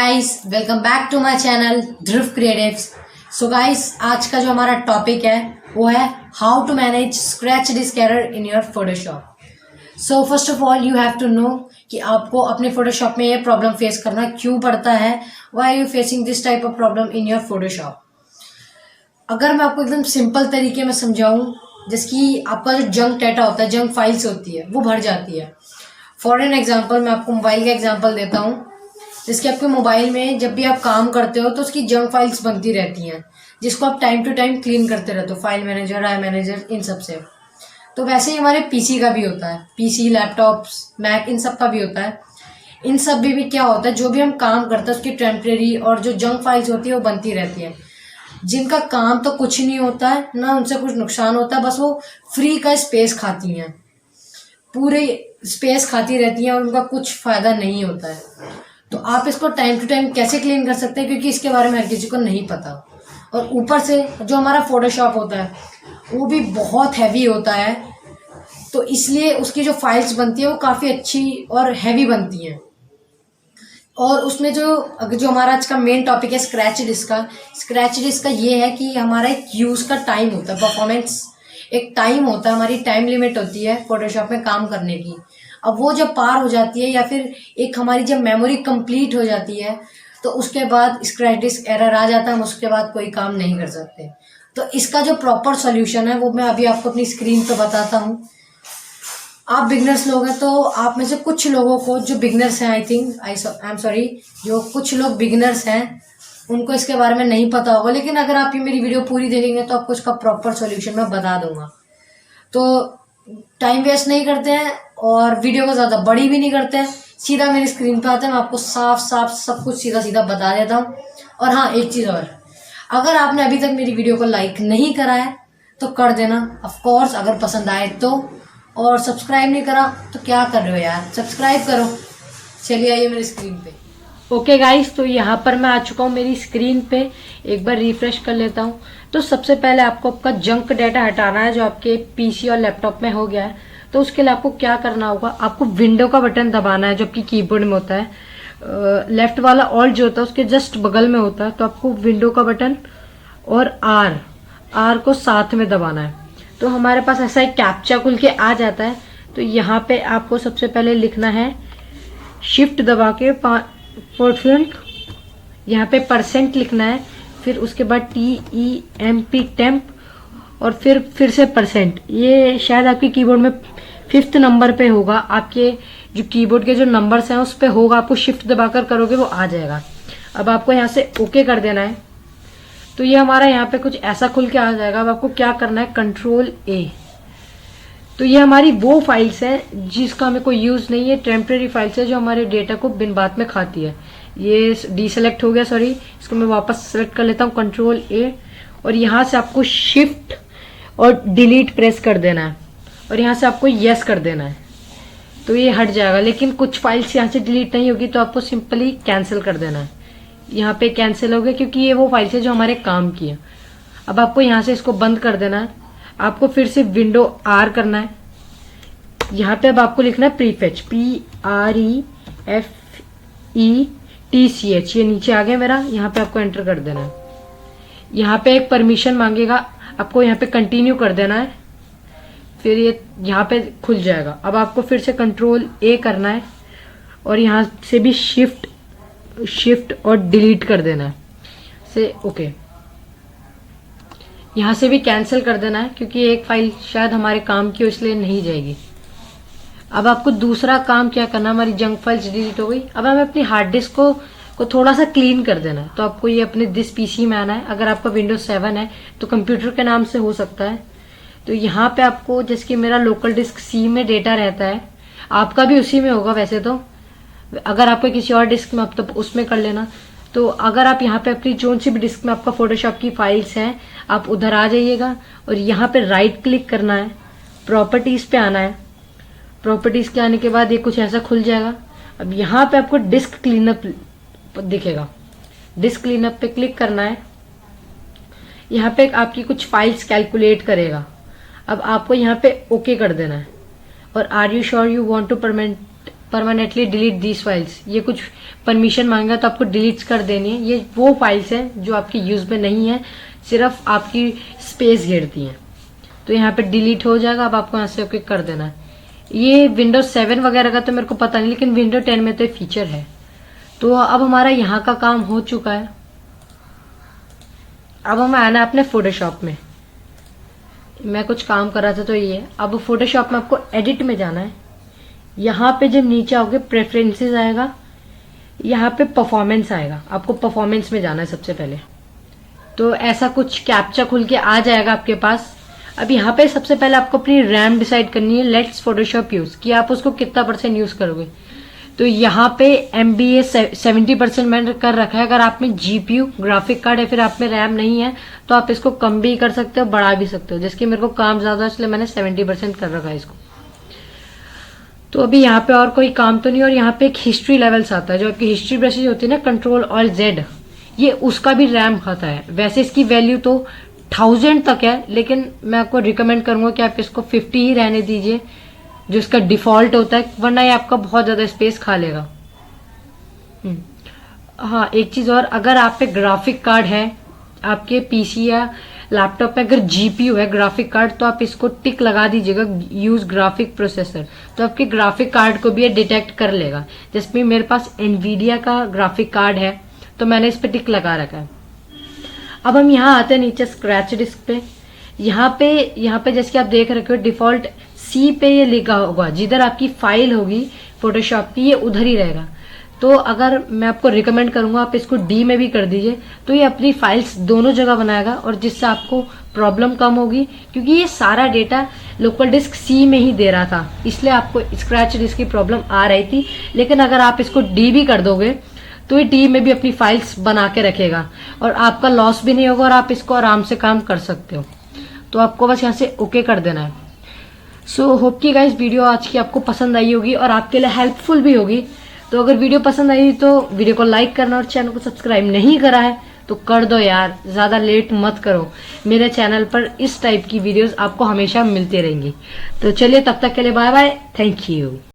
Guys, welcome back to my channel Dhruv Creatives. So guys, आज का जो हमारा टॉपिक है वो है how to manage scratch disk error in your Photoshop. So first of all you have to know कि आपको अपने फोटोशॉप में ये प्रॉब्लम फेस करना क्यों पड़ता है। Why are you facing this type of problem in your Photoshop. अगर मैं आपको एकदम सिंपल तरीके में समझाऊं, जिसकी आपका जो जंक डाटा होता है, जंक फाइल्स होती है, वो भर जाती है। फॉर एन एग्जाम्पल, मैं आपको मोबाइल का एग्जाम्पल देता हूँ, जिसके आपके मोबाइल में जब भी आप काम करते हो तो उसकी जंक फाइल्स बनती रहती हैं, जिसको आप टाइम टू टाइम क्लीन करते रहते हो, फाइल मैनेजर, आई मैनेजर, इन सब से। तो वैसे ही हमारे पीसी का भी होता है, पीसी, लैपटॉप्स, मैक, इन सब का भी होता है। इन सब भी क्या होता है, जो भी हम काम करते हैं उसकी टेम्परेरी और जो जंक फाइल्स होती है वो बनती रहती है, जिनका काम तो कुछ नहीं होता है, ना उनसे कुछ नुकसान होता है, बस वो फ्री का स्पेस खाती हैं, पूरे स्पेस खाती रहती हैं और उनका कुछ फायदा नहीं होता है। तो आप इसको टाइम टू टाइम कैसे क्लीन कर सकते हैं, क्योंकि इसके बारे में हर किसी को नहीं पता। और ऊपर से जो हमारा फोटोशॉप होता है वो भी बहुत हैवी होता है, तो इसलिए उसकी जो फाइल्स बनती है वो काफ़ी अच्छी और हैवी बनती हैं। और उसमें जो हमारा आज का मेन टॉपिक है स्क्रैच डिस्क का ये है कि हमारा एक यूज़ का टाइम होता है, परफॉर्मेंस एक टाइम होता है, हमारी टाइम लिमिट होती है फोटोशॉप में काम करने की। अब वो जब पार हो जाती है या फिर एक हमारी जब मेमोरी कंप्लीट हो जाती है तो उसके बाद स्क्रैच डिस्क एरर आ जाता है, हम उसके बाद कोई काम नहीं कर सकते। तो इसका जो प्रॉपर सॉल्यूशन है वो मैं अभी आपको अपनी स्क्रीन पर बताता हूँ। आप बिगनर्स लोग हैं तो आप में से कुछ लोगों को, जो बिगनर्स हैं, आई एम सॉरी, जो कुछ लोग बिगनर्स हैं उनको इसके बारे में नहीं पता होगा, लेकिन अगर आप ये मेरी वीडियो पूरी देखेंगे तो आपको इसका प्रॉपर सॉल्यूशन मैं बता दूंगा। तो टाइम वेस्ट नहीं करते हैं और वीडियो को ज़्यादा बड़ी भी नहीं करते हैं, सीधा मेरी स्क्रीन पे आते हैं, मैं आपको साफ साफ सब कुछ सीधा सीधा बता देता हूँ। और हाँ, एक चीज़ और, अगर आपने अभी तक मेरी वीडियो को लाइक नहीं करा है तो कर देना, ऑफ कोर्स, अगर पसंद आए तो। और सब्सक्राइब नहीं करा तो क्या कर रहे हो यार, सब्सक्राइब करो। चलिए आइए मेरी स्क्रीन पे। ओके गाइस, तो यहाँ पर मैं आ चुका हूँ मेरी स्क्रीन पे। एक बार रिफ्रेश कर लेता हूँ। तो सबसे पहले आपको आपका जंक डाटा हटाना है जो आपके पीसी और लैपटॉप में हो गया है। तो उसके लिए आपको क्या करना होगा, आपको विंडो का बटन दबाना है जो आपकी कीबोर्ड में होता है। लेफ्ट वाला ऑल्ट जो होता है उसके जस्ट बगल में होता है। तो आपको विंडो का बटन और आर को साथ में दबाना है। तो हमारे पास ऐसा एक कैप्चा खुल के आ जाता है। तो यहाँ पे आपको सबसे पहले लिखना है, शिफ्ट दबा के %, यहाँ पे % लिखना है, फिर उसके बाद TEMP टेम्प, और फिर से %। ये शायद आपके कीबोर्ड में 5th नंबर पे होगा, आपके जो कीबोर्ड के जो नंबर्स हैं उस पे होगा, आपको शिफ्ट दबाकर करोगे वो आ जाएगा। अब आपको यहाँ से ओके कर देना है। तो ये हमारा यहाँ पे कुछ ऐसा खुल के आ जाएगा। अब आपको क्या करना है, Ctrl+A। तो ये हमारी वो फाइल्स हैं जिसका हमें कोई यूज़ नहीं है, टेम्परेरी फाइल्स है जो हमारे डेटा को बिन बात में खाती है। ये डीसेलेक्ट हो गया, सॉरी, इसको मैं वापस सेलेक्ट कर लेता हूँ, Ctrl+A। और यहाँ से आपको शिफ्ट और डिलीट प्रेस कर देना है और यहाँ से आपको यस कर देना है, तो ये हट जाएगा। लेकिन कुछ फाइल्स यहाँ से डिलीट नहीं होगी, तो आपको सिंपली कैंसिल कर देना है। यहाँ पे कैंसिल हो गया क्योंकि ये वो फाइल्स है जो हमारे काम की है। अब आपको यहाँ से इसको बंद कर देना है। आपको फिर से विंडो R करना है। यहाँ पे अब आपको लिखना है प्रीफेच, PREFETCH। ये नीचे आ गया मेरा, यहाँ पे आपको एंटर कर देना है। यहाँ पे एक परमिशन मांगेगा, आपको यहाँ पे कंटिन्यू कर देना है, फिर ये यहाँ पे खुल जाएगा। अब आपको फिर से Ctrl+A करना है और यहाँ से भी शिफ्ट और डिलीट कर देना है से ओके। यहाँ से भी कैंसिल कर देना है क्योंकि एक फाइल शायद हमारे काम की हो, इसलिए नहीं जाएगी। अब आपको दूसरा काम क्या करना, हमारी जंक फाइल्स डिलीट हो गई। अब हमें अपनी हार्ड डिस्क को थोड़ा सा क्लीन कर देना है। तो आपको ये अपने दिस पीसी में आना है। अगर आपका विंडोज 7 है तो कंप्यूटर के नाम से हो सकता है। तो यहाँ पे आपको, जैसे कि मेरा लोकल डिस्क C में डेटा रहता है, आपका भी उसी में होगा वैसे तो। अगर आपको किसी और डिस्क में, अब तो उसमें कर लेना। तो अगर आप यहाँ पे अपनी जो सी भी डिस्क में आपका फोटोशॉप की फाइल्स हैं, आप उधर आ जाइएगा और यहाँ पे राइट क्लिक करना है, प्रॉपर्टीज पे आना है। प्रॉपर्टीज के आने के बाद ये कुछ ऐसा खुल जाएगा। अब यहाँ पे आपको डिस्क क्लीनअप दिखेगा, डिस्क क्लीनअप पे क्लिक करना है। यहाँ पे आपकी कुछ फाइल्स कैलकुलेट करेगा। अब आपको यहाँ पे ओके कर देना है। और are you sure you want to permanently delete these files, ये कुछ परमिशन मांगा तो आपको डिलीट कर देनी है। ये वो फाइल्स हैं जो आपकी यूज में नहीं है, सिर्फ आपकी स्पेस घेरती हैं। तो यहाँ पे डिलीट हो जाएगा। अब आपको यहाँ से ओके कर देना है। ये विंडोज 7 वगैरह का तो मेरे को पता नहीं, लेकिन विंडो 10 में तो ये फीचर है। तो अब हमारा यहाँ का काम हो चुका है। अब हमें आना है अपने फोटोशॉप में। मैं कुछ काम कर रहा था तो ये है। अब फोटोशॉप में आपको एडिट में जाना है। यहाँ पे जब नीचे आओगे प्रेफरेंसेस आएगा, यहाँ पे परफॉर्मेंस आएगा, आपको परफॉर्मेंस में जाना है सबसे पहले। तो ऐसा कुछ कैप्चा खुल के आ जाएगा आपके पास। अब यहाँ पे सबसे पहले आपको अपनी रैम डिसाइड करनी है, लेट्स फोटोशॉप यूज, कि आप उसको कितना % यूज करोगे। तो यहाँ पे MBA 70% मैंने कर रखा है। अगर आप में GPU ग्राफिक कार्ड या फिर आप में रैम नहीं है तो आप इसको कम भी कर सकते हो, बढ़ा भी सकते हो। जिसकी मेरे को काम ज्यादा है इसलिए मैंने 70% कर रखा है इसको। तो अभी यहाँ पे और कोई काम तो नहीं। और यहाँ पे एक हिस्ट्री लेवल्स आता है, जो आपकी हिस्ट्री ब्रशेज होती है ना, Ctrl+Z, ये उसका भी रैम खाता है। वैसे इसकी वैल्यू तो 1000 तक है, लेकिन मैं आपको रिकमेंड करूंगा कि आप इसको 50 ही रहने दीजिए, जो इसका डिफॉल्ट होता है, वरना ये आपका बहुत ज्यादा स्पेस खा लेगा। हाँ, एक चीज और, अगर आप पे ग्राफिक कार्ड है, आपके PC या लैपटॉप में अगर GPU है ग्राफिक कार्ड, तो आप इसको टिक लगा दीजिएगा, यूज ग्राफिक प्रोसेसर। तो आपके ग्राफिक कार्ड को भी ये डिटेक्ट कर लेगा। जिसमें मेरे पास एनवीडिया का ग्राफिक कार्ड है तो मैंने इस पे टिक लगा रखा है। अब हम यहाँ आते हैं नीचे स्क्रैच डिस्क पे। यहाँ पे जैसे कि आप देख रखे हो डिफॉल्ट C पे ये लिखा होगा, जिधर आपकी फाइल होगी फोटोशॉप की, ये उधर ही रहेगा। तो अगर मैं आपको रिकमेंड करूंगा आप इसको D में भी कर दीजिए, तो ये अपनी फाइल्स दोनों जगह बनाएगा और जिससे आपको प्रॉब्लम कम होगी, क्योंकि ये सारा डेटा लोकल डिस्क C में ही दे रहा था, इसलिए आपको स्क्रैच डिस्क की प्रॉब्लम आ रही थी। लेकिन अगर आप इसको D भी कर दोगे तो ये D में भी अपनी फाइल्स बना के रखेगा और आपका लॉस भी नहीं होगा और आप इसको आराम से काम कर सकते हो। तो आपको बस यहाँ से ओके कर देना है। सो होप कि गाइस वीडियो आज की आपको पसंद आई होगी और आपके लिए हेल्पफुल भी होगी। तो अगर वीडियो पसंद आई तो वीडियो को लाइक करना और चैनल को सब्सक्राइब नहीं करा है तो कर दो यार, ज्यादा लेट मत करो। मेरे चैनल पर इस टाइप की वीडियोस आपको हमेशा मिलती रहेंगी। तो चलिए तब तक के लिए बाय बाय, थैंक यू।